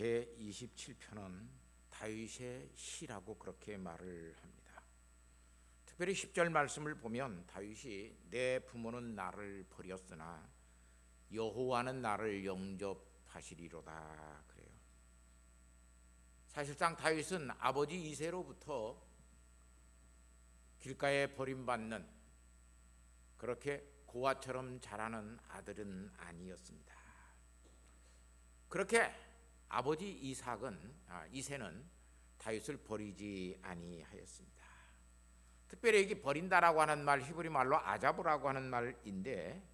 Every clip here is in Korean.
제27편은 다윗의 시라고 그렇게 말을 합니다. 특별히 10절 말씀을 보면 다윗이 내 부모는 나를 버렸으나 여호와는 나를 영접하시리로다 그래요. 사실상 다윗은 아버지 이새로부터 길가에 버림받는 그렇게 고아처럼 자라는 아들은 아니었습니다. 그렇게 아버지 이새는 다윗을 버리지 아니하였습니다. 특별히 여기 버린다라고 하는 말 히브리 말로 아자브라고 하는 말인데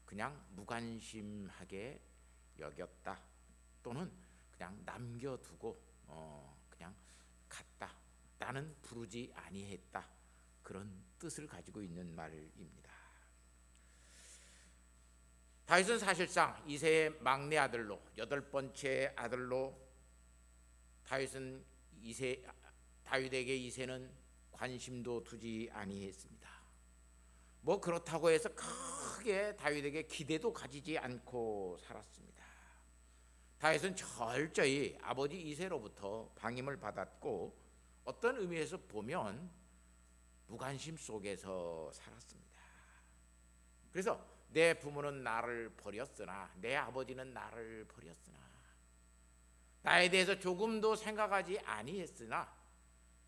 그냥 무관심하게 여겼다 또는 그냥 남겨두고 그냥 갔다, 나는 부르지 아니했다, 그런 뜻을 가지고 있는 말입니다. 다윗은 사실상 이새의 막내 아들로 8번째 아들로 다윗에게 이새는 관심도 두지 아니했습니다. 뭐 그렇다고 해서 크게 다윗에게 기대도 가지지 않고 살았습니다. 다윗은 철저히 아버지 이새로부터 방임을 받았고 어떤 의미에서 보면 무관심 속에서 살았습니다. 그래서 내 부모는 나를 버렸으나 내 아버지는 나를 버렸으나 나에 대해서 조금도 생각하지 아니했으나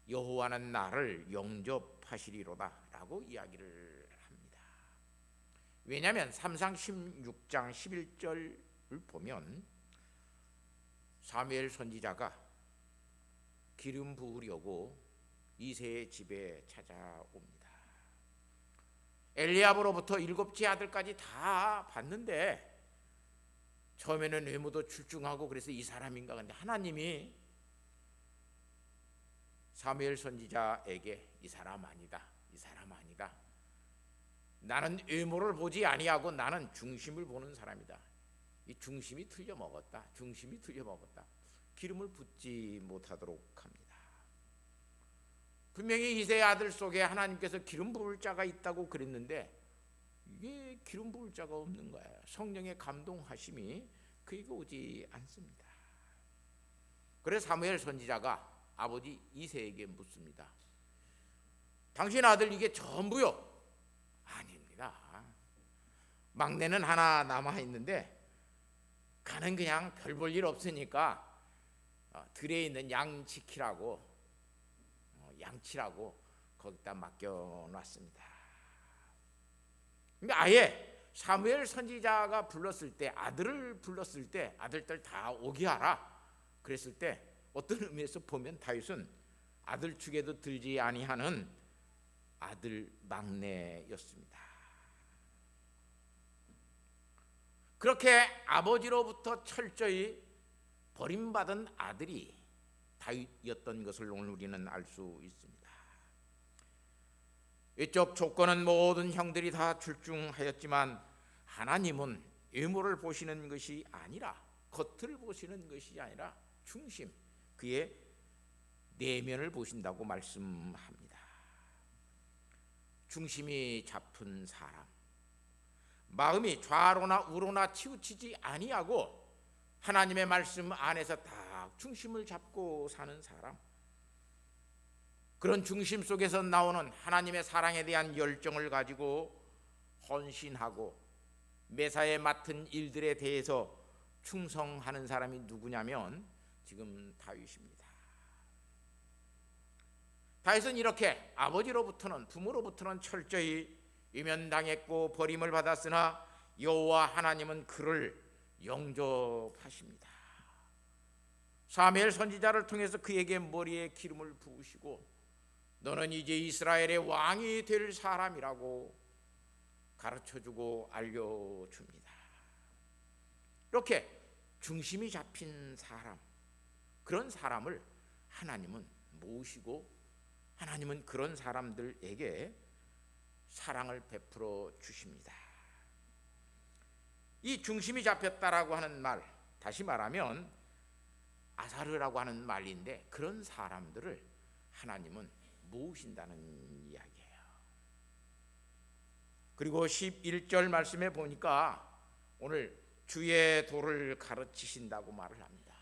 여호와는 나를 영접하시리로다 라고 이야기를 합니다. 왜냐하면 3상 16장 11절을 보면 사무엘 선지자가 기름 부으려고 이새의 집에 찾아옵니다. 엘리압으로부터 7째 아들까지 다 봤는데 처음에는 외모도 출중하고 그래서 이 사람인가, 근데 하나님이 사무엘 선지자에게 이 사람 아니다, 나는 외모를 보지 아니하고 나는 중심을 보는 사람이다, 이 중심이 틀려 먹었다, 기름을 붓지 못하도록 합니다. 분명히 이새의 아들 속에 하나님께서 기름 부을 자가 있다고 그랬는데 이게 기름 부을 자가 없는 거예요. 성령의 감동하심이 그에게 오지 않습니다. 그래서 사무엘 선지자가 아버지 이새에게 묻습니다. 당신 아들 이게 전부요? 아닙니다. 막내는 하나 남아 있는데 가는 그냥 별 볼 일 없으니까 들에 있는 양치라고 거기다 맡겨놨습니다. 근데 아예 사무엘 선지자가 아들을 불렀을 때 아들들 다 오게 하라 그랬을 때 어떤 의미에서 보면 다윗은 아들 축에도 들지 아니하는 아들 막내였습니다. 그렇게 아버지로부터 철저히 버림받은 아들이 다윗이었던 것을 오늘 우리는 알 수 있습니다. 이쪽 조건은 모든 형들이 다 출중하였지만 하나님은 외모를 보시는 것이 아니라, 겉을 보시는 것이 아니라 중심, 그의 내면을 보신다고 말씀합니다. 중심이 잡힌 사람, 마음이 좌로나 우로나 치우치지 아니하고 하나님의 말씀 안에서 딱 중심을 잡고 사는 사람, 그런 중심 속에서 나오는 하나님의 사랑에 대한 열정을 가지고 헌신하고 매사에 맡은 일들에 대해서 충성하는 사람이 누구냐면 지금 다윗입니다. 다윗은 이렇게 아버지로부터는, 부모로부터는 철저히 외면당했고 버림을 받았으나 여호와 하나님은 그를 영접하십니다. 사무엘 선지자를 통해서 그에게 머리에 기름을 부으시고 너는 이제 이스라엘의 왕이 될 사람이라고 가르쳐주고 알려줍니다. 이렇게 중심이 잡힌 사람, 그런 사람을 하나님은 모으시고 하나님은 그런 사람들에게 사랑을 베풀어 주십니다. 이 중심이 잡혔다라고 하는 말, 다시 말하면 아사르라고 하는 말인데 그런 사람들을 하나님은 모으신다는 이야기예요. 그리고 11절 말씀에 보니까 오늘 주의 도를 가르치신다고 말을 합니다.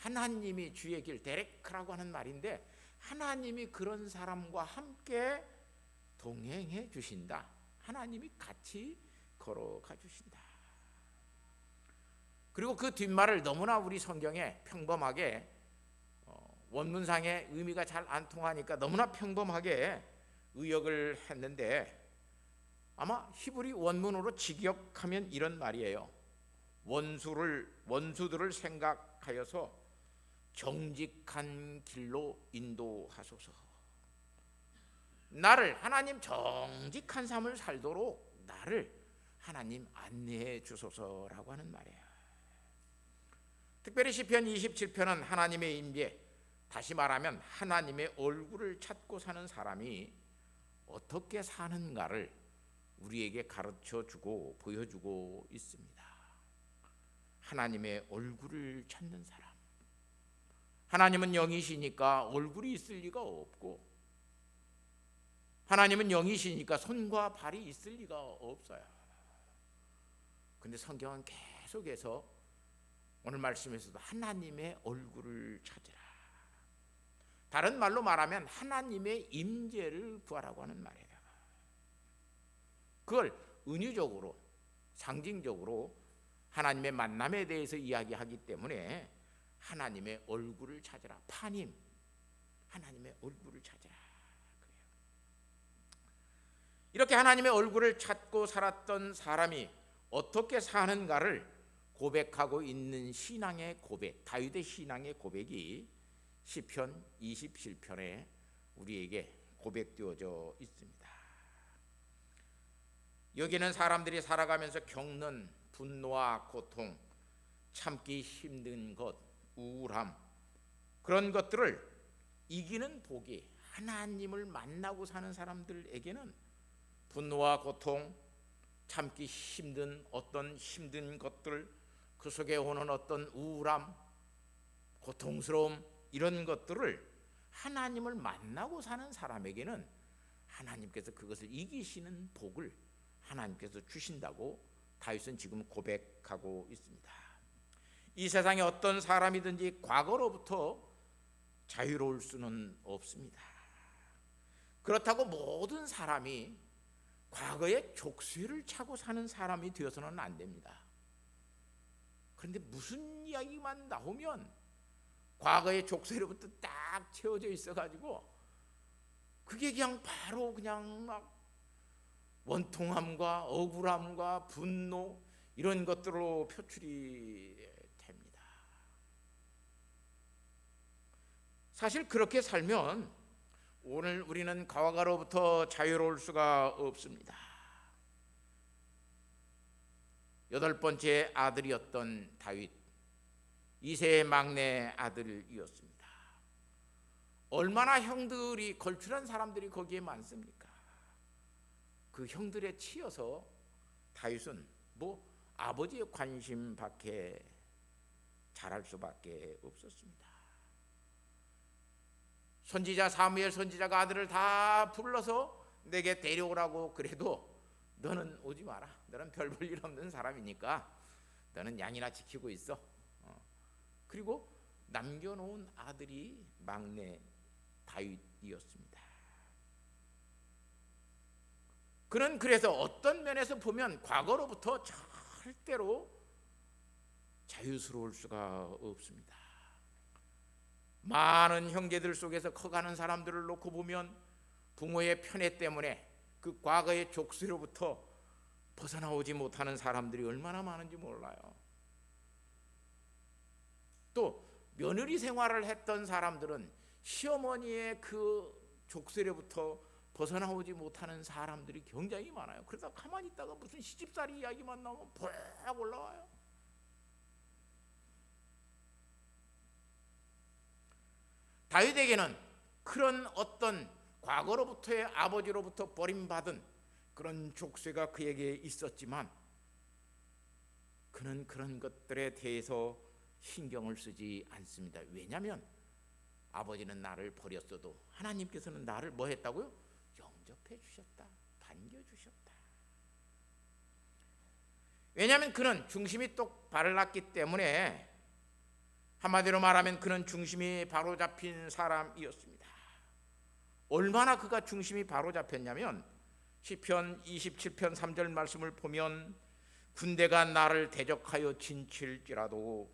하나님이 주의 길, 데레크라고 하는 말인데, 하나님이 그런 사람과 함께 동행해 주신다. 하나님이 같이 걸어가 주신다. 그리고 그 뒷말을 너무나 우리 성경에 평범하게, 원문상의 의미가 잘 안 통하니까 너무나 평범하게 의역을 했는데, 아마 히브리 원문으로 직역하면 이런 말이에요. 원수들을 생각하여서 정직한 길로 인도하소서. 나를, 하나님 정직한 삶을 살도록 나를 하나님 안내해 주소서라고 하는 말이에요. 특별히 시편 27편은 하나님의 임재, 다시 말하면 하나님의 얼굴을 찾고 사는 사람이 어떻게 사는가를 우리에게 가르쳐주고 보여주고 있습니다. 하나님의 얼굴을 찾는 사람. 하나님은 영이시니까 얼굴이 있을 리가 없고, 하나님은 영이시니까 손과 발이 있을 리가 없어요. 근데 성경은 계속해서 오늘 말씀에서도 하나님의 얼굴을 찾으라, 다른 말로 말하면 하나님의 임재를 구하라고 하는 말이에요. 그걸 은유적으로, 상징적으로 하나님의 만남에 대해서 이야기하기 때문에 하나님의 얼굴을 찾으라, 파님, 하나님의 얼굴을 찾으라 그래요. 이렇게 하나님의 얼굴을 찾고 살았던 사람이 어떻게 사는가를 고백하고 있는 신앙의 고백, 다윗의 신앙의 고백이 시편 27편에 우리에게 고백되어져 있습니다. 여기는 사람들이 살아가면서 겪는 분노와 고통, 참기 힘든 것, 우울함, 그런 것들을 이기는 복이, 하나님을 만나고 사는 사람들에게는 분노와 고통, 참기 힘든 어떤 힘든 것들, 그 속에 오는 어떤 우울함, 고통스러움, 이런 것들을 하나님을 만나고 사는 사람에게는 하나님께서 그것을 이기시는 복을 하나님께서 주신다고 다윗은 지금 고백하고 있습니다. 이 세상에 어떤 사람이든지 과거로부터 자유로울 수는 없습니다. 그렇다고 모든 사람이 과거의 족쇄를 차고 사는 사람이 되어서는 안 됩니다. 그런데 무슨 이야기만 나오면 과거의 족쇄로부터 딱 채워져 있어가지고 그게 그냥 바로 그냥 막 원통함과 억울함과 분노, 이런 것들로 표출이 됩니다. 사실 그렇게 살면 오늘 우리는 과거로부터 자유로울 수가 없습니다. 8번째 아들이었던 다윗, 2세의 막내 아들이었습니다. 얼마나 형들이, 걸출한 사람들이 거기에 많습니까? 그 형들에 치여서 다윗은 아버지의 관심 밖에 자랄 수밖에 없었습니다. 선지자 사무엘 선지자가 아들을 다 불러서 내게 데려오라고 그래도 너는 오지 마라, 너는 별 볼 일 없는 사람이니까 너는 양이나 지키고 있어. 그리고 남겨놓은 아들이 막내 다윗이었습니다. 그는 그래서 어떤 면에서 보면 과거로부터 절대로 자유스러울 수가 없습니다. 많은 형제들 속에서 커가는 사람들을 놓고 보면 부모의 편애 때문에 그 과거의 족쇄로부터 벗어나오지 못하는 사람들이 얼마나 많은지 몰라요. 또 며느리 생활을 했던 사람들은 시어머니의 그 족쇄로부터 벗어나오지 못하는 사람들이 굉장히 많아요. 그러다 가만히 있다가 무슨 시집살이 이야기만 나오면 펄 올라와요. 다윗에게는 그런 어떤 과거로부터의 아버지로부터 버림받은 그런 족쇄가 그에게 있었지만 그는 그런 것들에 대해서 신경을 쓰지 않습니다. 왜냐하면 아버지는 나를 버렸어도 하나님께서는 나를 뭐 했다고요? 영접해 주셨다, 반겨주셨다. 왜냐하면 그는 중심이 똑 바르났기 때문에 한마디로 말하면 그는 중심이 바로 잡힌 사람이었습니다. 얼마나 그가 중심이 바로 잡혔냐면 시편 27편 3절 말씀을 보면 군대가 나를 대적하여 진칠지라도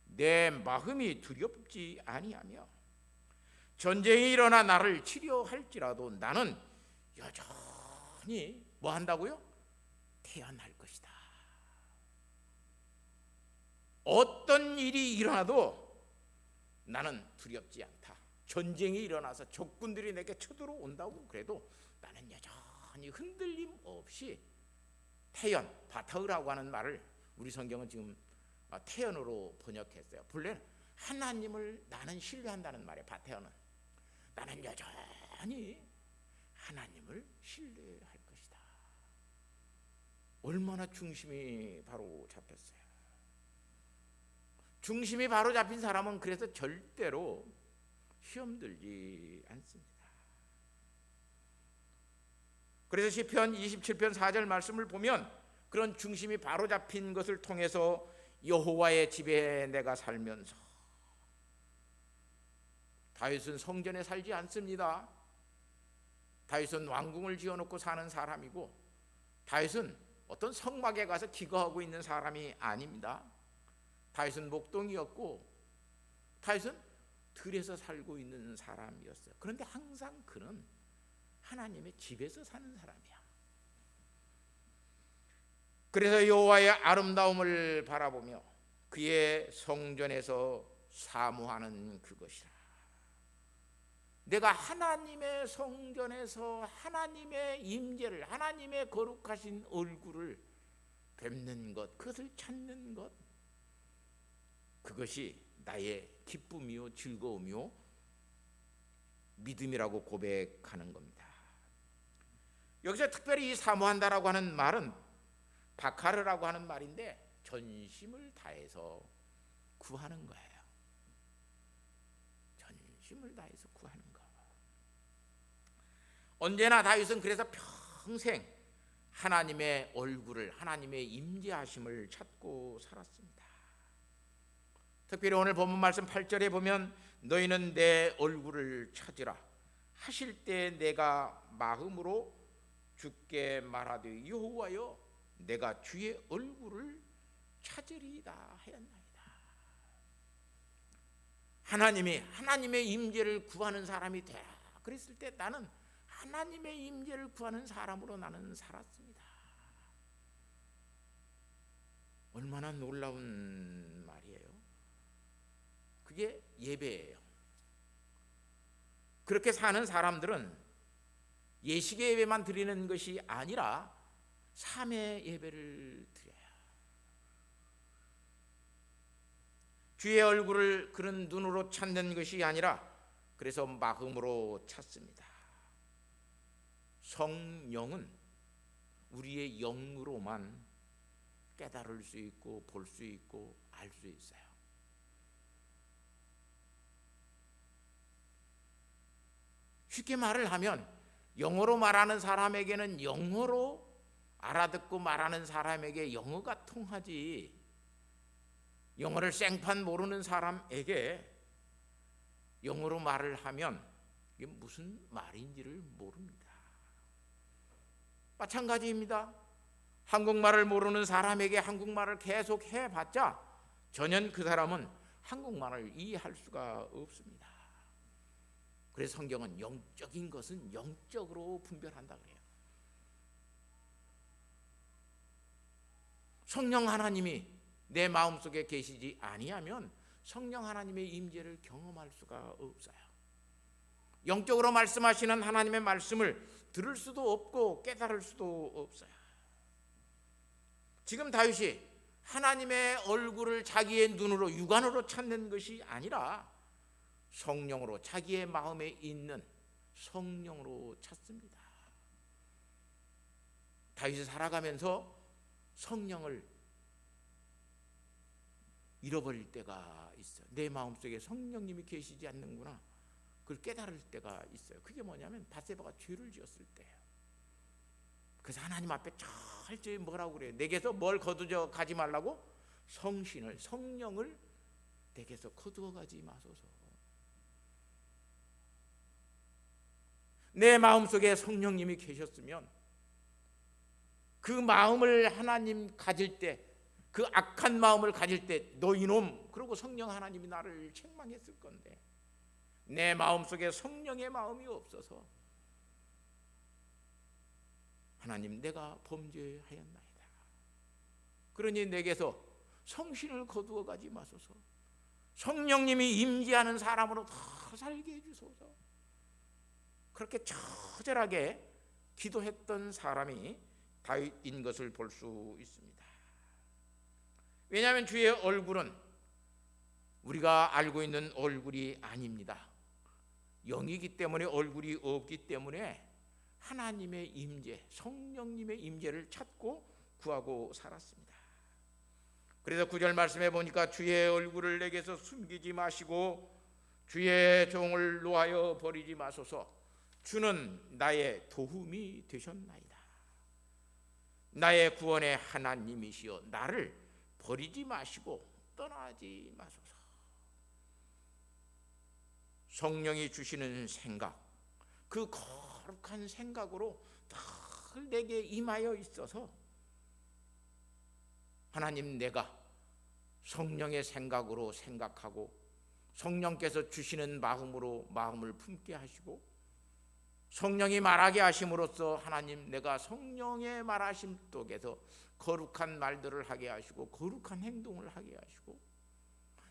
내 마음이 두렵지 아니하며 전쟁이 일어나 나를 치려할지라도 나는 여전히 뭐 한다고요? 태어날 것이다. 어떤 일이 일어나도 나는 두렵지 않다. 전쟁이 일어나서 적군들이 내게 쳐들어온다고 그래도 나는 여전히 흔들림 없이 태연, 바타흐라고 하는 말을 우리 성경은 지금 태연으로 번역했어요. 본래는 하나님을 나는 신뢰한다는 말이에요. 바타흐는 나는 여전히 하나님을 신뢰할 것이다. 얼마나 중심이 바로 잡혔어요. 중심이 바로 잡힌 사람은 그래서 절대로 시험 들지 않습니다. 그래서 시편 27편 4절 말씀을 보면 그런 중심이 바로 잡힌 것을 통해서 여호와의 집에 내가 살면서, 다윗은 성전에 살지 않습니다. 다윗은 왕궁을 지어놓고 사는 사람이고 다윗은 어떤 성막에 가서 기거하고 있는 사람이 아닙니다. 다윗은 목동이었고 다윗은 들에서 살고 있는 사람이었어요. 그런데 항상 그는 하나님의 집에서 사는 사람이야. 그래서 여호와의 아름다움을 바라보며 그의 성전에서 사모하는 그것이라. 내가 하나님의 성전에서 하나님의 임재를, 하나님의 거룩하신 얼굴을 뵙는 것, 그것을 찾는 것, 그것이 나의 기쁨이요 즐거움이요 믿음이라고 고백하는 겁니다. 여기서 특별히 이 사모한다라고 하는 말은 바카르라고 하는 말인데 전심을 다해서 구하는 거예요. 전심을 다해서 구하는 거. 언제나 다윗은 그래서 평생 하나님의 얼굴을, 하나님의 임재하심을 찾고 살았습니다. 특별히 오늘 본문 말씀 8절에 보면 너희는 내 얼굴을 찾으라 하실 때 내가 마음으로 주께 말하되 여호와여 내가 주의 얼굴을 찾으리이다 하였나이다. 하나님의 임재를 구하는 사람이 되라 그랬을 때 나는 하나님의 임재를 구하는 사람으로 나는 살았습니다. 얼마나 놀라운 말이에요. 그게 예배예요. 그렇게 사는 사람들은 예식의 예배만 드리는 것이 아니라 삶의 예배를 드려요. 주의 얼굴을 그런 눈으로 찾는 것이 아니라 그래서 마음으로 찾습니다. 성령은 우리의 영으로만 깨달을 수 있고 볼 수 있고 알 수 있어요. 쉽게 말을 하면 영어로 말하는 사람에게는 영어로 알아듣고 말하는 사람에게 영어가 통하지, 영어를 생판 모르는 사람에게 영어로 말을 하면 이게 무슨 말인지를 모릅니다. 마찬가지입니다. 한국말을 모르는 사람에게 한국말을 계속 해봤자 전혀 그 사람은 한국말을 이해할 수가 없습니다. 그래서 성경은 영적인 것은 영적으로 분별한다 그래요. 성령 하나님이 내 마음속에 계시지 아니하면 성령 하나님의 임재를 경험할 수가 없어요. 영적으로 말씀하시는 하나님의 말씀을 들을 수도 없고 깨달을 수도 없어요. 지금 다윗이 하나님의 얼굴을 자기의 눈으로 육안으로 찾는 것이 아니라 성령으로, 자기의 마음에 있는 성령으로 찾습니다. 다윗이 살아가면서 성령을 잃어버릴 때가 있어요. 내 마음속에 성령님이 계시지 않는구나, 그걸 깨달을 때가 있어요. 그게 뭐냐면 밧세바가 죄를 지었을 때예요. 그래서 하나님 앞에 철저히 뭐라고 그래요? 내게서 뭘 거두져 가지 말라고? 성신을, 성령을 내게서 거두어가지 마소서. 내 마음속에 성령님이 계셨으면 그 마음을 하나님 가질 때, 그 악한 마음을 가질 때 너 이놈, 그러고 성령 하나님이 나를 책망했을 건데 내 마음속에 성령의 마음이 없어서 하나님 내가 범죄하였나이다. 그러니 내게서 성신을 거두어 가지 마소서. 성령님이 임재하는 사람으로 더 살게 해주소서. 그렇게 처절하게 기도했던 사람이 다윗인 것을 볼 수 있습니다. 왜냐하면 주의 얼굴은 우리가 알고 있는 얼굴이 아닙니다. 영이기 때문에 얼굴이 없기 때문에 하나님의 임재, 성령님의 임재를 찾고 구하고 살았습니다. 그래서 9절 말씀해 보니까 주의 얼굴을 내게서 숨기지 마시고 주의 종을 놓아여 버리지 마소서. 주는 나의 도움이 되셨나이다. 나의 구원의 하나님이시여 나를 버리지 마시고 떠나지 마소서. 성령이 주시는 생각, 그 거룩한 생각으로 늘 내게 임하여 있어서 하나님 내가 성령의 생각으로 생각하고 성령께서 주시는 마음으로 마음을 품게 하시고 성령이 말하게 하심으로써 하나님 내가 성령의 말하심 속에서 거룩한 말들을 하게 하시고 거룩한 행동을 하게 하시고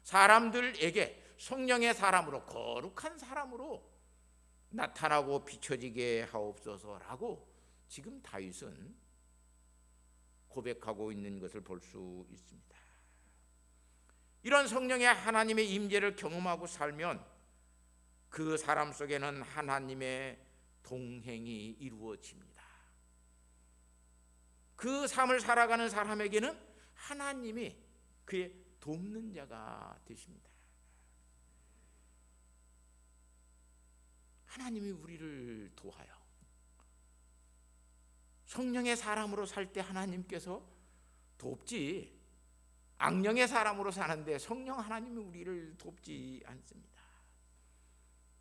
사람들에게 성령의 사람으로 거룩한 사람으로 나타나고 비춰지게 하옵소서라고 지금 다윗은 고백하고 있는 것을 볼 수 있습니다. 이런 성령의 하나님의 임재를 경험하고 살면 그 사람 속에는 하나님의 동행이 이루어집니다. 그 삶을 살아가는 사람에게는 하나님이 그의 돕는 자가 되십니다. 하나님이 우리를 도와요. 성령의 사람으로 살 때 하나님께서 돕지, 악령의 사람으로 사는데 성령 하나님이 우리를 돕지 않습니다.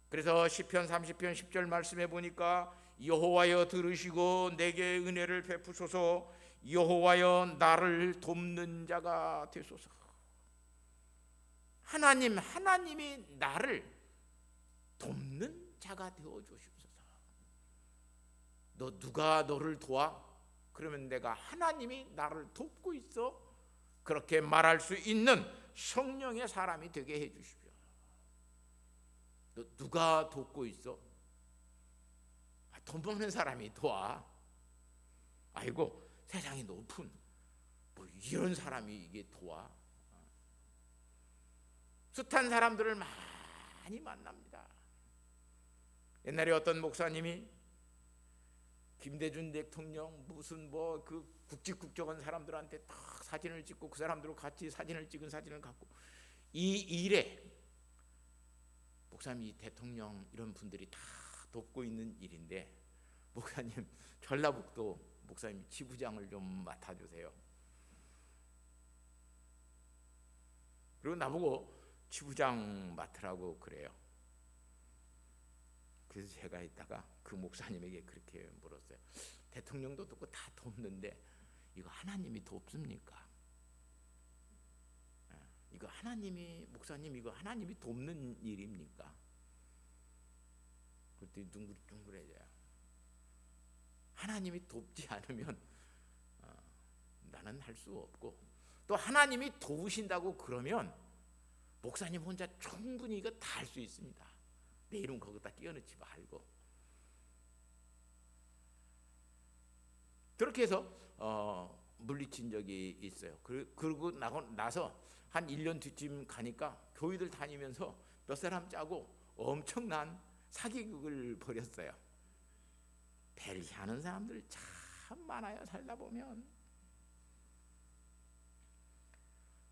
그래서 시편 30편 10절 말씀해 보니까 여호와여 들으시고 내게 은혜를 베푸소서. 여호와여 나를 돕는 자가 되소서. 하나님이 나를 돕는 자가 되어 주십소서. 너 누가 너를 도와? 그러면 내가 하나님이 나를 돕고 있어. 그렇게 말할 수 있는 성령의 사람이 되게 해 주십시오. 너 누가 돕고 있어? 돈 버는 사람이 도와. 아이고 세상이 높은 뭐 이런 사람이 이게 도와. 숱한 사람들을 많이 만납니다. 옛날에 어떤 목사님이 김대중 대통령 무슨 뭐 그 국직국적한 사람들한테 딱 사진을 찍고 그 사람들과 같이 사진을 찍은 사진을 갖고 이 일에 목사님이 대통령 이런 분들이 다 돕고 있는 일인데 목사님 전라북도 목사님 지부장을 좀 맡아주세요. 그리고 나보고 지부장 맡으라고 그래요. 그래서 제가 있다가 그 목사님에게 그렇게 물었어요. 대통령도 돕고 다 돕는데 이거 하나님이 돕습니까? 이거 하나님이 목사님 이거 하나님이 돕는 일입니까? 그때 둥글둥글해져요. 하나님이 돕지 않으면 나는 할 수 없고 또 하나님이 도우신다고 그러면 목사님 혼자 충분히 이거 다 할 수 있습니다. 내 이름 거기다 끼워넣지 말고 그렇게 해서 물리친 적이 있어요. 그러고 나서 한 1년 뒤쯤 가니까 교회들 다니면서 몇 사람 짜고 엄청난 사기극을 벌였어요. 배려하는 사람들 참 많아요. 살다 보면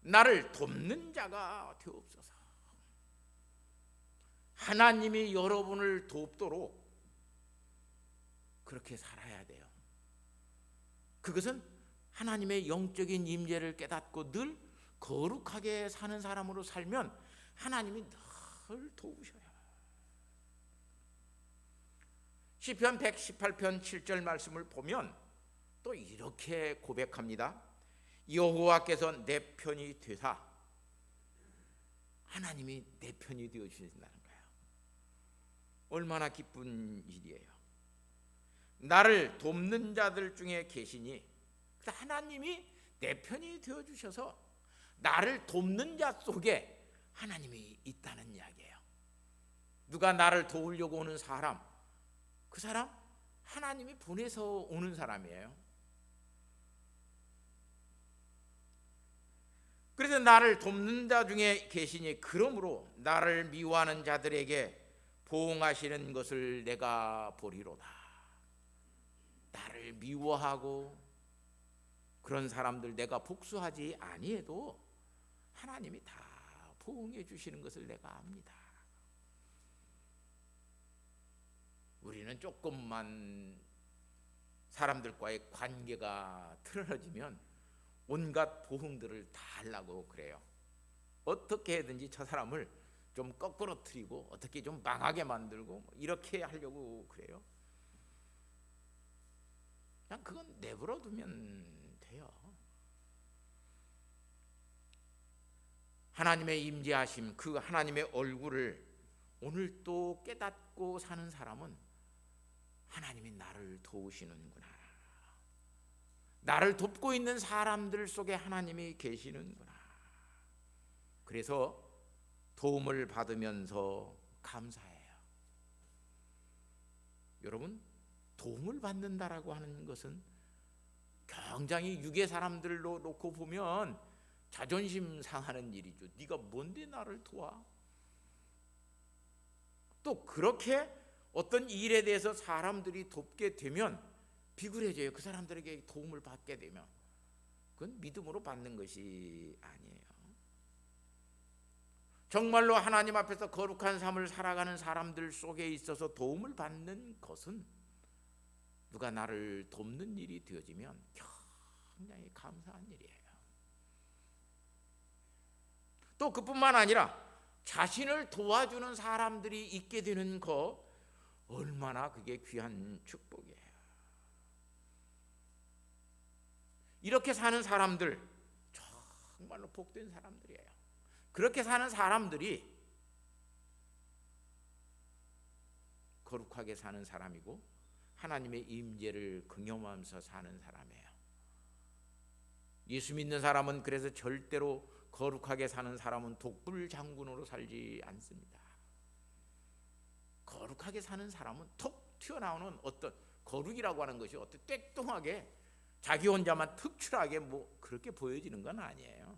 나를 돕는 자가 되옵소서. 하나님이 여러분을 돕도록 그렇게 살아야 돼요. 그것은 하나님의 영적인 임재를 깨닫고 늘 거룩하게 사는 사람으로 살면 하나님이 늘 도우셔요. 시편 118편 7절 말씀을 보면 또 이렇게 고백합니다. 여호와께서 내 편이 되사, 하나님이 내 편이 되어 주신다는 거예요. 얼마나 기쁜 일이에요. 나를 돕는 자들 중에 계시니, 하나님이 내 편이 되어 주셔서 나를 돕는 자 속에 하나님이 있다는 이야기예요. 누가 나를 도우려고 오는 사람, 그 사람 하나님이 보내서 오는 사람이에요. 그래서 나를 돕는 자 중에 계시니, 그러므로 나를 미워하는 자들에게 보응하시는 것을 내가 보리로다. 나를 미워하고 그런 사람들 내가 복수하지 아니해도 하나님이 다 보응해 주시는 것을 내가 압니다. 우리는 조금만 사람들과의 관계가 틀어지면 온갖 보응들을 다 하려고 그래요. 어떻게 해든지 저 사람을 좀 거꾸러뜨리고 어떻게 좀 망하게 만들고 이렇게 하려고 그래요. 그냥 그건 내버려 두면 돼요. 하나님의 임재하심, 그 하나님의 얼굴을 오늘 또 깨닫고 사는 사람은 하나님이 나를 도우시는구나, 나를 돕고 있는 사람들 속에 하나님이 계시는구나. 그래서 도움을 받으면서 감사해요. 여러분, 도움을 받는다라고 하는 것은 굉장히 육의 사람들로 놓고 보면 자존심 상하는 일이죠. 네가 뭔데 나를 도와? 또 그렇게 어떤 일에 대해서 사람들이 돕게 되면 비굴해져요. 그 사람들에게 도움을 받게 되면 그건 믿음으로 받는 것이 아니에요. 정말로 하나님 앞에서 거룩한 삶을 살아가는 사람들 속에 있어서 도움을 받는 것은 누가 나를 돕는 일이 되어지면 굉장히 감사한 일이에요. 또 그뿐만 아니라 자신을 도와주는 사람들이 있게 되는 거, 얼마나 그게 귀한 축복이에요. 이렇게 사는 사람들 정말로 복된 사람들이에요. 그렇게 사는 사람들이 거룩하게 사는 사람이고 하나님의 임재를 경험하면서 사는 사람이에요. 예수 믿는 사람은 그래서 절대로 거룩하게 사는 사람은 독불장군으로 살지 않습니다. 거룩하게 사는 사람은 톡 튀어나오는 어떤 거룩이라고 하는 것이 어떤 떼뚱하게 자기 혼자만 특출하게 그렇게 보여지는 건 아니에요.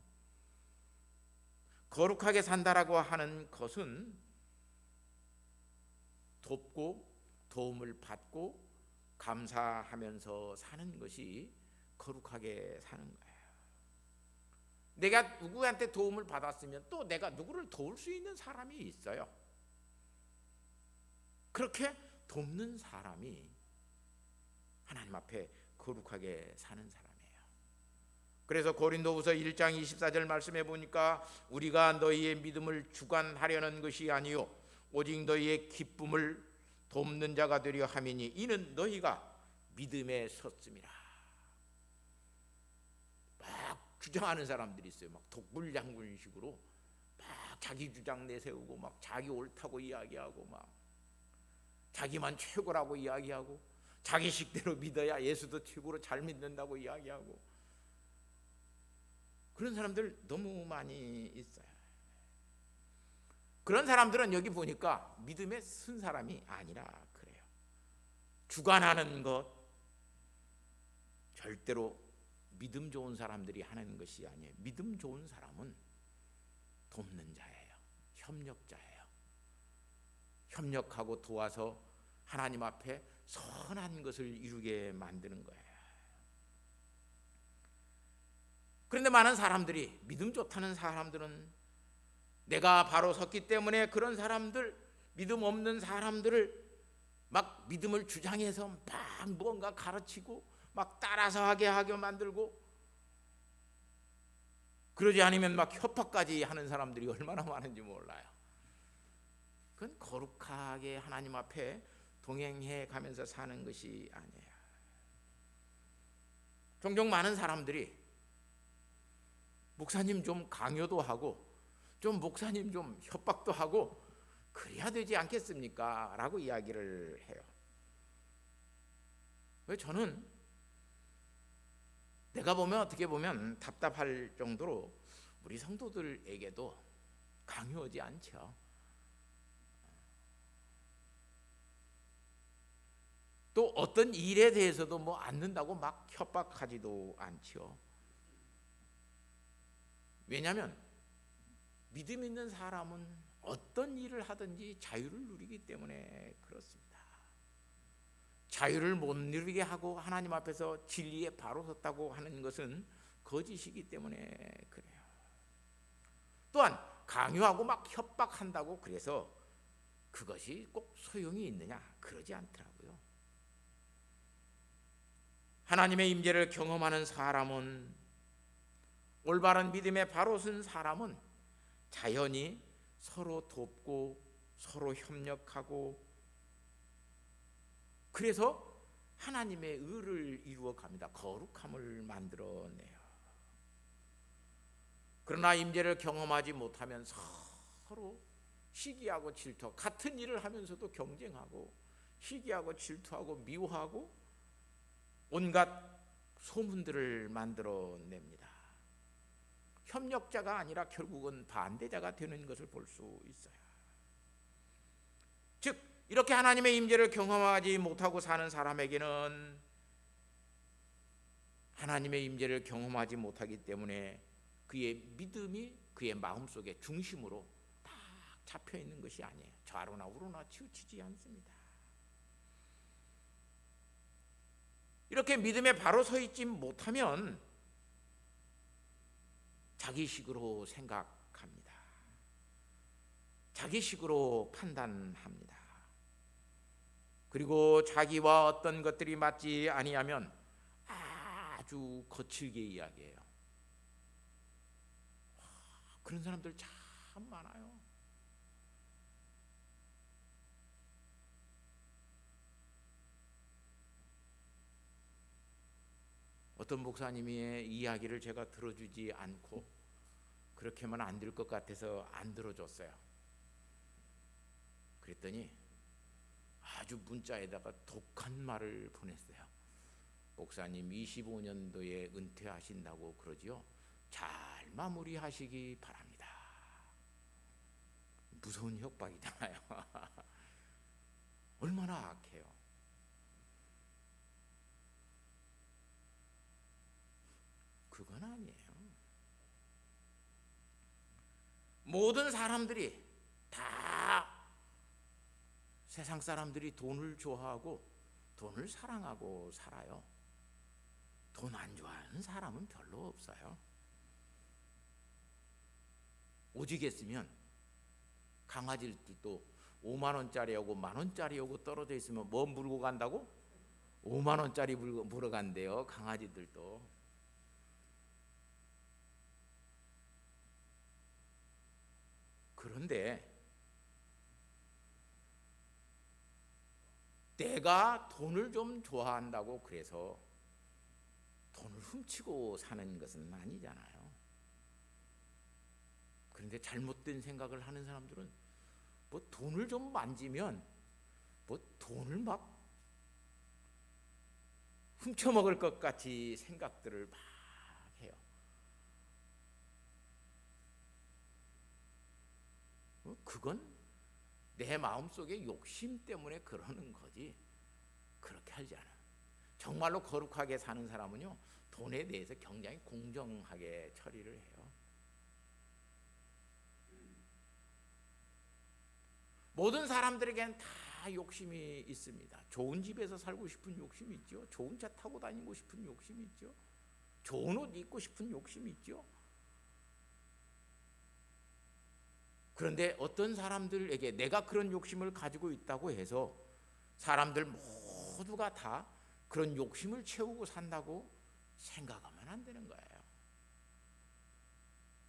거룩하게 산다라고 하는 것은 돕고 도움을 받고 감사하면서 사는 것이 거룩하게 사는 거예요. 내가 누구한테 도움을 받았으면 또 내가 누구를 도울 수 있는 사람이 있어요. 그렇게 돕는 사람이 하나님 앞에 거룩하게 사는 사람이에요. 그래서 고린도후서 1장 24절 말씀해 보니까 우리가 너희의 믿음을 주관하려는 것이 아니요 오직 너희의 기쁨을 돕는 자가 되려 함이니 이는 너희가 믿음에 섰음이라. 막 주장하는 사람들이 있어요. 막 독불장군식으로 막 자기 주장 내세우고 막 자기 옳다고 이야기하고 막 자기만 최고라고 이야기하고 자기 식대로 믿어야 예수도 최고로 잘 믿는다고 이야기하고 그런 사람들 너무 많이 있어요. 그런 사람들은 여기 보니까 믿음에 쓴 사람이 아니라 그래요. 주관하는 것 절대로 믿음 좋은 사람들이 하는 것이 아니에요. 믿음 좋은 사람은 돕는 자예요. 협력자예요. 협력하고 도와서 하나님 앞에 선한 것을 이루게 만드는 거예요. 그런데 많은 사람들이, 믿음 좋다는 사람들은 내가 바로 섰기 때문에 그런 사람들, 믿음 없는 사람들을 막 믿음을 주장해서 막 뭔가 가르치고 막 따라서 하게 만들고, 그러지 않으면 막 협박까지 하는 사람들이 얼마나 많은지 몰라요. 그건 거룩하게 하나님 앞에 동행해 가면서 사는 것이 아니에요. 종종 많은 사람들이 목사님 좀 강요도 하고 좀 목사님 좀 협박도 하고 그래야 되지 않겠습니까? 라고 이야기를 해요. 왜 저는 내가 보면 어떻게 보면 답답할 정도로 우리 성도들에게도 강요하지 않죠. 또 어떤 일에 대해서도 뭐 안 된다고 막 협박하지도 않죠. 왜냐하면 믿음 있는 사람은 어떤 일을 하든지 자유를 누리기 때문에 그렇습니다. 자유를 못 누리게 하고 하나님 앞에서 진리에 바로 섰다고 하는 것은 거짓이기 때문에 그래요. 또한 강요하고 막 협박한다고 그래서 그것이 꼭 소용이 있느냐? 그러지 않더라고요. 하나님의 임재를 경험하는 사람은, 올바른 믿음에 바로 선 사람은 자연히 서로 돕고 서로 협력하고, 그래서 하나님의 의를 이루어 갑니다. 거룩함을 만들어내요. 그러나 임재를 경험하지 못하면 서로 시기하고 질투하고, 같은 일을 하면서도 경쟁하고 시기하고 질투하고 미워하고 온갖 소문들을 만들어냅니다. 협력자가 아니라 결국은 반대자가 되는 것을 볼 수 있어요. 즉 이렇게 하나님의 임재를 경험하지 못하고 사는 사람에게는 하나님의 임재를 경험하지 못하기 때문에 그의 믿음이 그의 마음속에 중심으로 딱 잡혀 있는 것이 아니에요. 좌로나 우로나 치우치지 않습니다. 이렇게 믿음에 바로 서 있지 못하면 자기식으로 생각합니다. 자기식으로 판단합니다. 그리고 자기와 어떤 것들이 맞지 아니하면 아주 거칠게 이야기해요. 그런 사람들 참 많아요. 어떤 목사님의 이야기를 제가 들어주지 않고 그렇게 하면 안 될 것 같아서 안 들어줬어요. 그랬더니 아주 문자에다가 독한 말을 보냈어요. 목사님 25년도에 은퇴하신다고 그러지요. 잘 마무리하시기 바랍니다. 무서운 협박이잖아요. 얼마나 악해요. 그건 아니에요. 모든 사람들이 다 세상 사람들이 돈을 좋아하고 돈을 사랑하고 살아요. 돈 안 좋아하는 사람은 별로 없어요. 오지겠으면 강아지들도 5만 원짜리하고 만 원짜리하고 떨어져 있으면 뭐 물고 간다고? 5만 원짜리 물어 간대요. 강아지들도. 그런데 내가 돈을 좀 좋아한다고 그래서 돈을 훔치고 사는 것은 아니잖아요. 그런데 잘못된 생각을 하는 사람들은 뭐 돈을 좀 만지면 뭐 돈을 막 훔쳐먹을 것 같이 생각들을 막 해요. 그건 내 마음속에 욕심 때문에 그러는 거지 그렇게 하지 않아요. 정말로 거룩하게 사는 사람은요, 돈에 대해서 굉장히 공정하게 처리를 해요. 모든 사람들에게는 다 욕심이 있습니다. 좋은 집에서 살고 싶은 욕심이 있죠. 좋은 차 타고 다니고 싶은 욕심이 있죠. 좋은 옷 입고 싶은 욕심이 있죠. 그런데 어떤 사람들에게 내가 그런 욕심을 가지고 있다고 해서 사람들 모두가 다 그런 욕심을 채우고 산다고 생각하면 안 되는 거예요.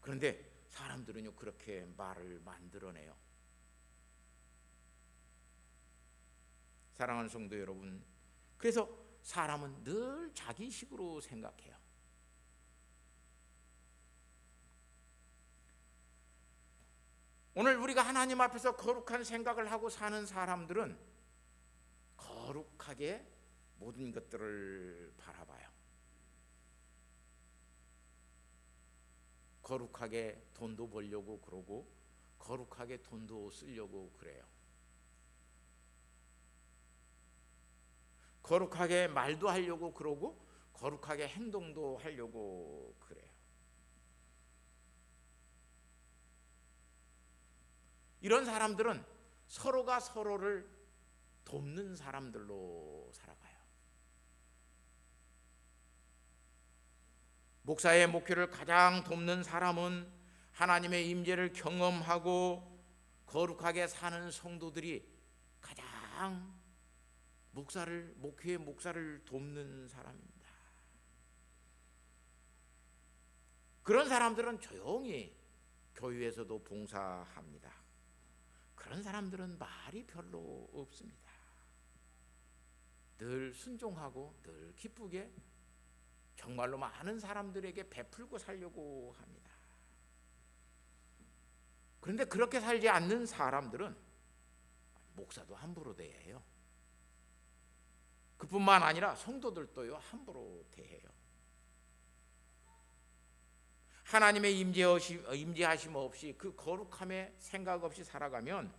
그런데 사람들은요 그렇게 말을 만들어내요. 사랑하는 성도 여러분, 그래서 사람은 늘 자기식으로 생각해요. 오늘 우리가 하나님 앞에서 거룩한 생각을 하고 사는 사람들은 거룩하게 모든 것들을 바라봐요. 거룩하게 돈도 벌려고 그러고 거룩하게 돈도 쓰려고 그래요. 거룩하게 말도 하려고 그러고 거룩하게 행동도 하려고 그래요. 이런 사람들은 서로가 서로를 돕는 사람들로 살아가요. 목사의 목회를 가장 돕는 사람은 하나님의 임재를 경험하고 거룩하게 사는 성도들이 가장 목회의 목사를 돕는 사람입니다. 그런 사람들은 조용히 교회에서도 봉사합니다. 그런 사람들은 말이 별로 없습니다. 늘 순종하고 늘 기쁘게 정말로 많은 사람들에게 베풀고 살려고 합니다. 그런데 그렇게 살지 않는 사람들은 목사도 함부로 대해요. 그뿐만 아니라 성도들도요 함부로 대해요. 하나님의 임재하심 없이 그 거룩함에 생각 없이 살아가면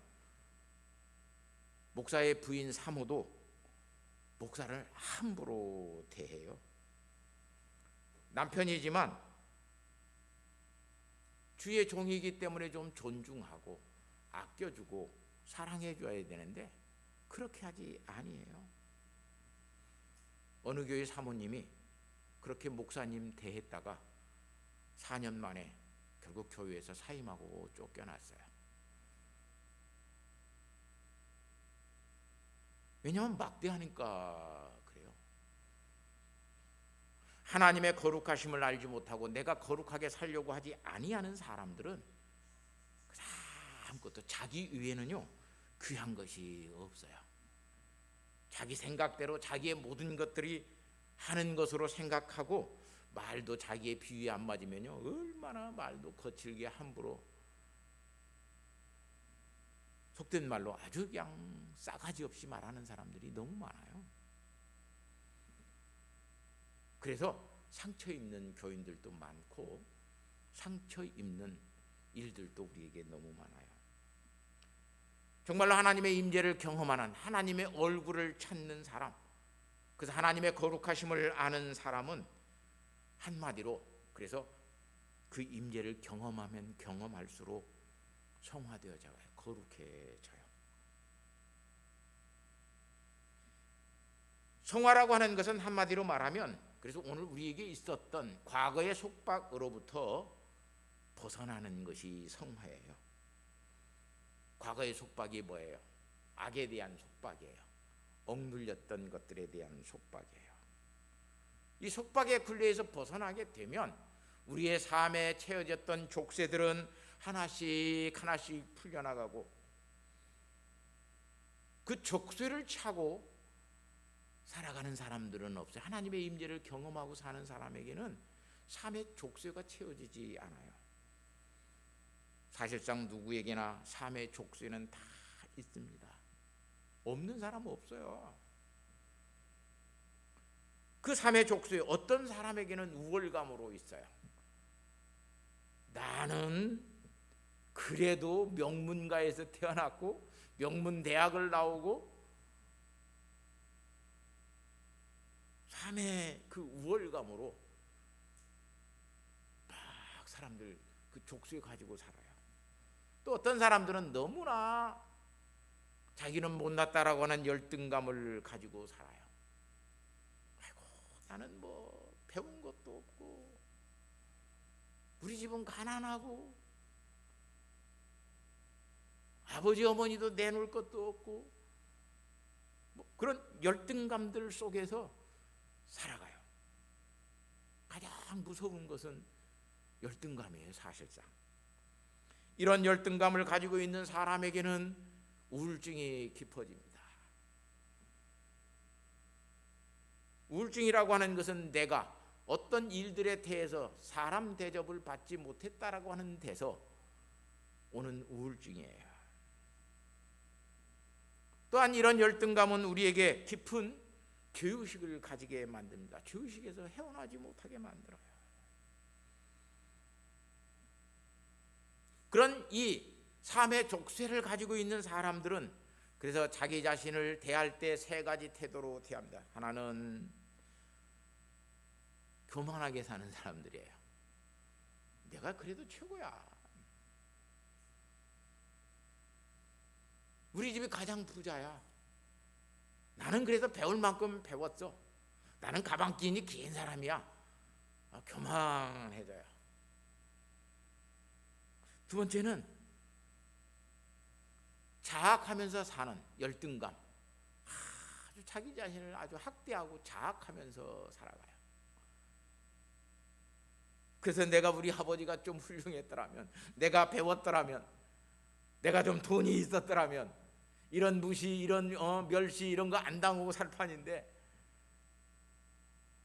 목사의 부인 사모도 목사를 함부로 대해요. 남편이지만 주의 종이기 때문에 좀 존중하고 아껴주고 사랑해줘야 되는데 그렇게 하지 아니에요. 어느 교회 사모님이 그렇게 목사님 대했다가 4년 만에 결국 교회에서 사임하고 쫓겨났어요. 왜냐하면 막대하니까 그래요. 하나님의 거룩하심을 알지 못하고 내가 거룩하게 살려고 하지 아니하는 사람들은 아무것도 자기 위에는요 귀한 것이 없어요. 자기 생각대로 자기의 모든 것들이 하는 것으로 생각하고 말도 자기의 비위에 안 맞으면요 얼마나 말도 거칠게 함부로 속된 말로 아주 그냥 싸가지 없이 말하는 사람들이 너무 많아요. 그래서 상처 입는 교인들도 많고 상처 입는 일들도 우리에게 너무 많아요. 정말로 하나님의 임재를 경험하는 하나님의 얼굴을 찾는 사람, 그래서 하나님의 거룩하심을 아는 사람은 한마디로 그래서 그 임재를 경험하면 경험할수록 성화되어져요. 거룩해져요. 성화라고 하는 것은 한마디로 말하면 그래서 오늘 우리에게 있었던 과거의 속박으로부터 벗어나는 것이 성화예요. 과거의 속박이 뭐예요? 악에 대한 속박이에요. 억눌렸던 것들에 대한 속박이에요. 이 속박의 굴레에서 벗어나게 되면 우리의 삶에 채워졌던 족쇄들은 하나씩 하나씩 풀려나가고 그 족쇄를 차고 살아가는 사람들은 없어요. 하나님의 임재를 경험하고 사는 사람에게는 삶의 족쇄가 채워지지 않아요. 사실상 누구에게나 삶의 족쇄는 다 있습니다. 없는 사람은 없어요. 그 삶의 족쇄 어떤 사람에게는 우월감으로 있어요. 나는 그래도 명문가에서 태어났고 명문대학을 나오고 삶의 그 우월감으로 막 사람들 그 족쇄 가지고 살아요. 또 어떤 사람들은 너무나 자기는 못났다라고 하는 열등감을 가지고 살아요. 아이고 나는 뭐 배운 것도 없고 우리 집은 가난하고 아버지 어머니도 내놓을 것도 없고 뭐 그런 열등감들 속에서 살아가요. 가장 무서운 것은 열등감이에요. 사실상 이런 열등감을 가지고 있는 사람에게는 우울증이 깊어집니다. 우울증이라고 하는 것은 내가 어떤 일들에 대해서 사람 대접을 받지 못했다라고 하는 데서 오는 우울증이에요. 또한 이런 열등감은 우리에게 깊은 죄의식을 가지게 만듭니다. 죄의식에서 헤어나지 못하게 만들어요. 그런 이 삶의 족쇄를 가지고 있는 사람들은 그래서 자기 자신을 대할 때 세 가지 태도로 대합니다. 하나는 교만하게 사는 사람들이에요. 내가 그래도 최고야. 우리 집이 가장 부자야. 나는 그래서 배울 만큼 배웠어. 나는 가방 끼니 긴 사람이야. 교만해져요. 두 번째는 자학하면서 사는 열등감. 아주 자기 자신을 아주 학대하고 자학하면서 살아가요. 그래서 내가 우리 아버지가 좀 훌륭했더라면, 내가 배웠더라면, 내가 좀 돈이 있었더라면 이런 무시, 이런 멸시 이런 거 안 당하고 살 판인데,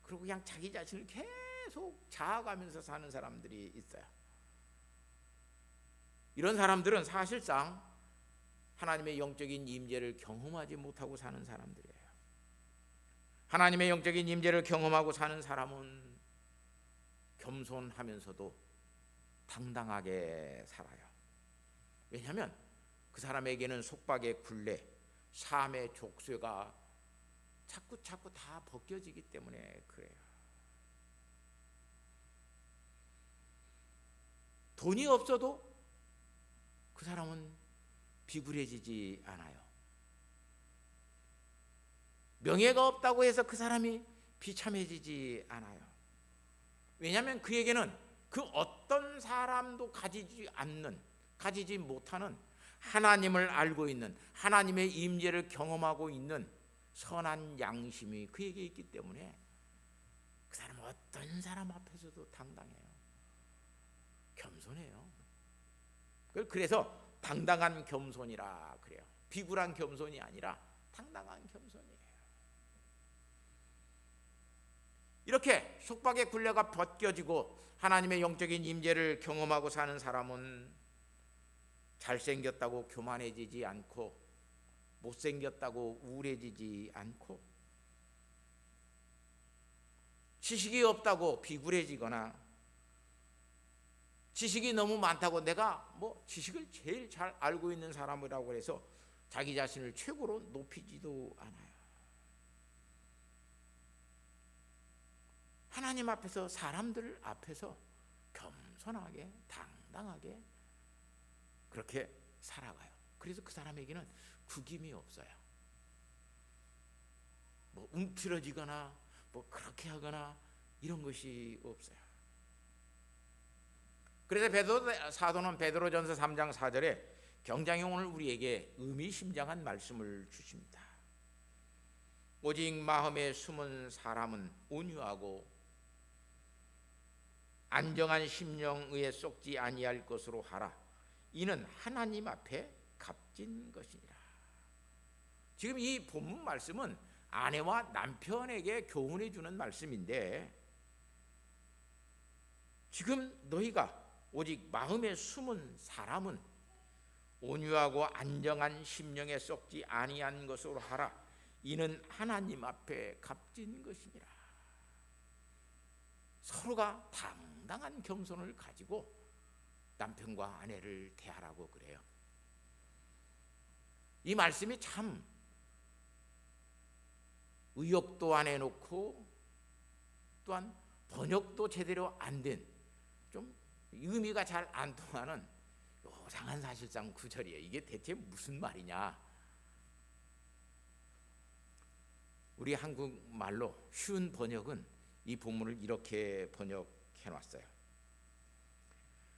그리고 그냥 자기 자신을 계속 자아가면서 사는 사람들이 있어요. 이런 사람들은 사실상 하나님의 영적인 임재를 경험하지 못하고 사는 사람들이에요. 하나님의 영적인 임재를 경험하고 사는 사람은 겸손하면서도 당당하게 살아요. 왜냐하면 그 사람에게는 속박의 굴레, 삶의 족쇄가 자꾸 다 벗겨지기 때문에 그래요. 돈이 없어도 그 사람은 비굴해지지 않아요. 명예가 없다고 해서 그 사람이 비참해지지 않아요. 왜냐하면 그에게는 그 어떤 사람도 가지지 못하는 하나님을 알고 있는, 하나님의 임재를 경험하고 있는 선한 양심이 그에게 있기 때문에 그 사람은 어떤 사람 앞에서도 당당해요. 겸손해요. 그래서 당당한 겸손이라 그래요. 비굴한 겸손이 아니라 당당한 겸손이에요. 이렇게 속박의 굴레가 벗겨지고 하나님의 영적인 임재를 경험하고 사는 사람은 잘생겼다고 교만해지지 않고, 못생겼다고 우울해지지 않고, 지식이 없다고 비굴해지거나, 지식이 너무 많다고 내가 지식을 제일 잘 알고 있는 사람이라고 해서 자기 자신을 최고로 높이지도 않아요. 하나님 앞에서, 사람들 앞에서 겸손하게 당당하게 그렇게 살아가요. 그래서 그 사람에게는 구김이 없어요. 움츠러지거나 그렇게 하거나 이런 것이 없어요. 그래서 사도는 베드로전서 3장 4절에 굉장히 오늘 우리에게 의미심장한 말씀을 주십니다. 오직 마음에 숨은 사람은 온유하고 안정한 심령의에 쏙지 아니할 것으로 하라. 이는 하나님 앞에 값진 것이니라. 지금 이 본문 말씀은 아내와 남편에게 교훈해 주는 말씀인데, 지금 너희가 오직 마음에 숨은 사람은 온유하고 안정한 심령에 썩지 아니한 것으로 하라. 이는 하나님 앞에 값진 것이니라. 서로가 당당한 겸손을 가지고 남편과 아내를 대하라고 그래요. 이 말씀이 참 의역도 안 해놓고 또한 번역도 제대로 안 된, 좀 의미가 잘 안 통하는 요상한 사실상 구절이에요. 이게 대체 무슨 말이냐? 우리 한국말로 쉬운 번역은 이 본문을 이렇게 번역해 놨어요.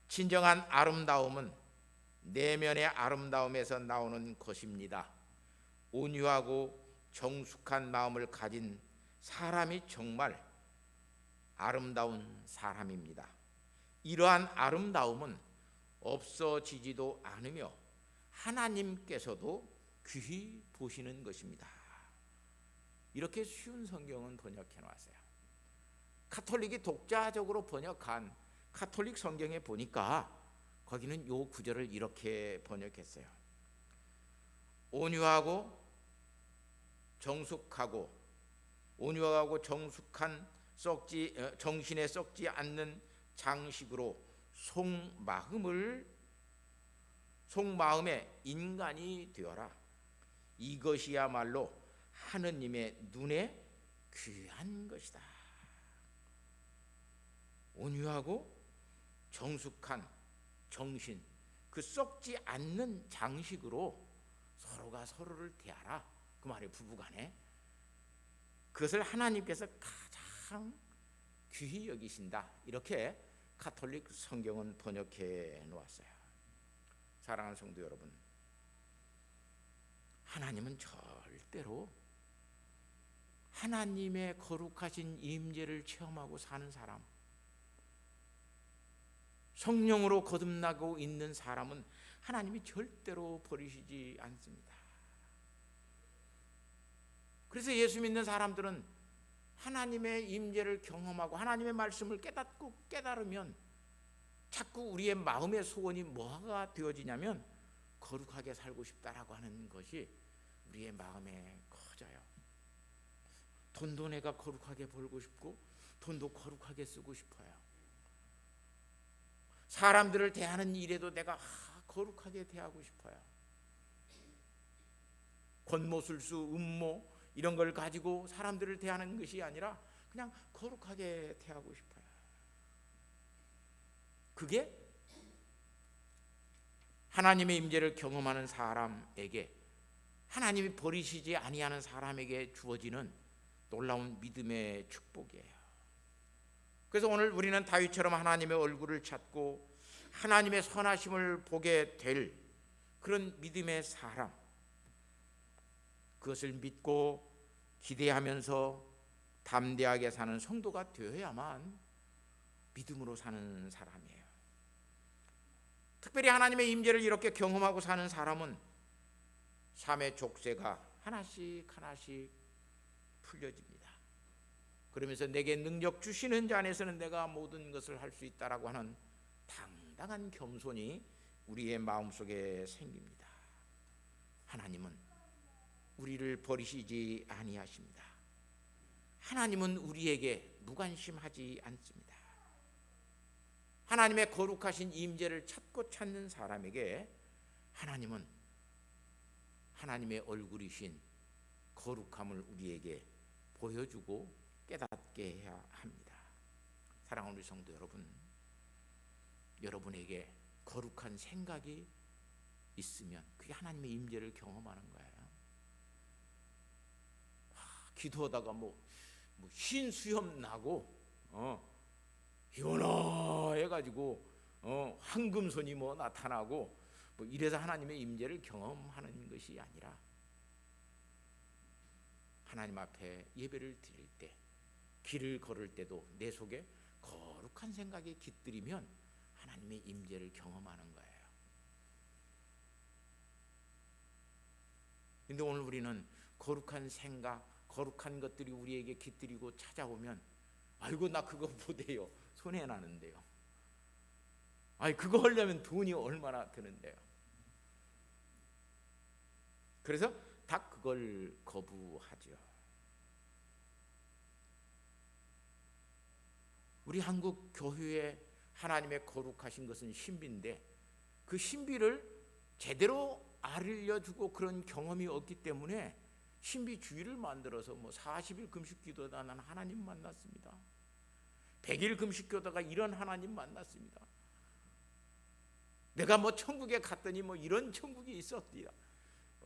진정한 아름다움은 내면의 아름다움에서 나오는 것입니다. 온유하고 정숙한 마음을 가진 사람이 정말 아름다운 사람입니다. 이러한 아름다움은 없어지지도 않으며 하나님께서도 귀히 보시는 것입니다. 이렇게 쉬운 성경은 번역해 놨어요. 카톨릭이 독자적으로 번역한 카톨릭 성경에 보니까 거기는 요 구절을 이렇게 번역했어요. 온유하고 정숙한 정신에 썩지 않는 장식으로 속마음의 인간이 되어라. 이것이야말로 하느님의 눈에 귀한 것이다. 온유하고 정숙한 정신, 그 썩지 않는 장식으로 서로가 서로를 대하라. 그 말이 부부간에 그것을 하나님께서 가장 귀히 여기신다. 이렇게 카톨릭 성경은 번역해 놓았어요. 사랑하는 성도 여러분, 하나님은 절대로 하나님의 거룩하신 임재를 체험하고 사는 사람, 성령으로 거듭나고 있는 사람은 하나님이 절대로 버리시지 않습니다. 그래서 예수 믿는 사람들은 하나님의 임재를 경험하고 하나님의 말씀을 깨달으면 자꾸 우리의 마음의 소원이 뭐가 되어지냐면 거룩하게 살고 싶다라고 하는 것이 우리의 마음에 커져요. 돈도 내가 거룩하게 벌고 싶고 돈도 거룩하게 쓰고 싶어요. 사람들을 대하는 일에도 내가 거룩하게 대하고 싶어요. 권모술수, 음모 이런 걸 가지고 사람들을 대하는 것이 아니라 그냥 거룩하게 대하고 싶어요. 그게 하나님의 임재를 경험하는 사람에게, 하나님이 버리시지 아니하는 사람에게 주어지는 놀라운 믿음의 축복이에요. 그래서 오늘 우리는 다윗처럼 하나님의 얼굴을 찾고 하나님의 선하심을 보게 될 그런 믿음의 사람, 그것을 믿고 기대하면서 담대하게 사는 성도가 되어야만 믿음으로 사는 사람이에요. 특별히 하나님의 임재를 이렇게 경험하고 사는 사람은 삶의 족쇄가 하나씩 풀려집니다. 그러면서 내게 능력 주시는 자 안에서는 내가 모든 것을 할 수 있다라고 하는 당당한 겸손이 우리의 마음속에 생깁니다. 하나님은 우리를 버리시지 아니하십니다. 하나님은 우리에게 무관심하지 않습니다. 하나님의 거룩하신 임재를 찾는 사람에게 하나님은 하나님의 얼굴이신 거룩함을 우리에게 보여주고 깨닫게 해야 합니다. 사랑하는 우리 성도 여러분, 여러분에게 거룩한 생각이 있으면 그게 하나님의 임재를 경험하는 거예요. 기도하다가 흰 수염 나고 이거나 해가지고 황금손이 나타나고 이래서 하나님의 임재를 경험하는 것이 아니라 하나님 앞에 예배를 드릴 때, 길을 걸을 때도 내 속에 거룩한 생각이 깃들이면 하나님의 임재를 경험하는 거예요. 근데 오늘 우리는 거룩한 생각, 거룩한 것들이 우리에게 깃들이고 찾아오면 아이고 나 그거 못해요, 손해나는데요. 아이 그거 하려면 돈이 얼마나 드는데요. 그래서 다 그걸 거부하죠. 우리 한국 교회에 하나님의 거룩하신 것은 신비인데 그 신비를 제대로 알려주고 그런 경험이 없기 때문에 신비주의를 만들어서 40일 금식기도다 난 하나님 만났습니다. 100일 금식기도다가 이런 하나님 만났습니다. 내가 천국에 갔더니 이런 천국이 있었디라.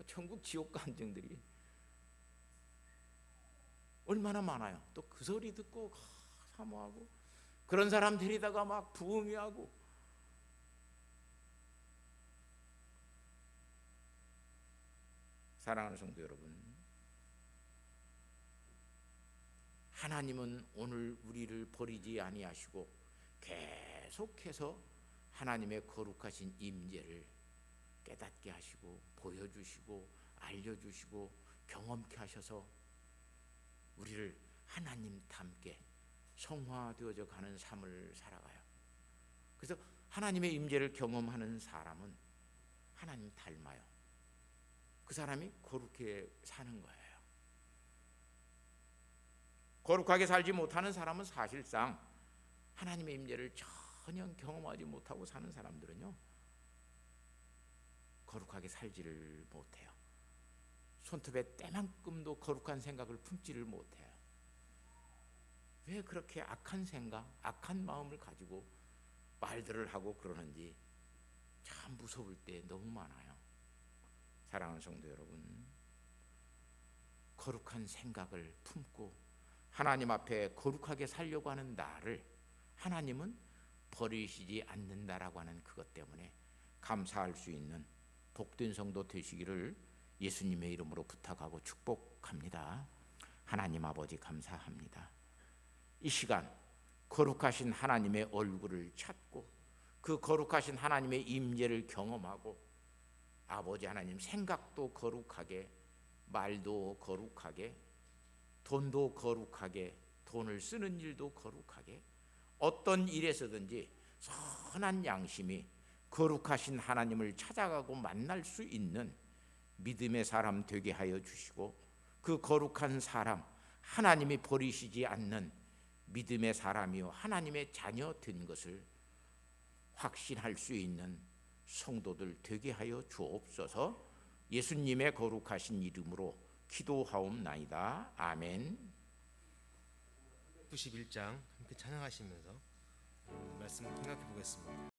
천국 지옥 감정들이 얼마나 많아요. 또 그 소리 듣고 사모하고 그런 사람 데리다가 막 부흥회하고. 사랑하는 성도 여러분, 하나님은 오늘 우리를 버리지 아니하시고 계속해서 하나님의 거룩하신 임재를 깨닫게 하시고 보여주시고 알려주시고 경험케 하셔서 우리를 하나님 닮게 성화되어져 가는 삶을 살아가요. 그래서 하나님의 임재를 경험하는 사람은 하나님 닮아요. 그 사람이 거룩하게 사는 거예요. 거룩하게 살지 못하는 사람은 사실상 하나님의 임재를 전혀 경험하지 못하고 사는 사람들은요, 거룩하게 살지를 못해요. 손톱에 때만큼도 거룩한 생각을 품지를 못해요. 왜 그렇게 악한 생각, 악한 마음을 가지고 말들을 하고 그러는지 참 무서울 때 너무 많아요. 사랑하는 성도 여러분, 거룩한 생각을 품고 하나님 앞에 거룩하게 살려고 하는 나를 하나님은 버리시지 않는다라고 하는 그것 때문에 감사할 수 있는 복된 성도 되시기를 예수님의 이름으로 부탁하고 축복합니다. 하나님 아버지 감사합니다. 이 시간 거룩하신 하나님의 얼굴을 찾고 그 거룩하신 하나님의 임재를 경험하고 아버지 하나님 생각도 거룩하게, 말도 거룩하게, 돈도 거룩하게, 돈을 쓰는 일도 거룩하게, 어떤 일에서든지 선한 양심이 거룩하신 하나님을 찾아가고 만날 수 있는 믿음의 사람 되게 하여 주시고, 그 거룩한 사람, 하나님이 버리시지 않는 믿음의 사람이요 하나님의 자녀 된 것을 확신할 수 있는 성도들 되게 하여 주옵소서. 예수님의 거룩하신 이름으로 기도하옵나이다. 아멘. 91장 함께 찬양하시면서 말씀 생각해 보겠습니다.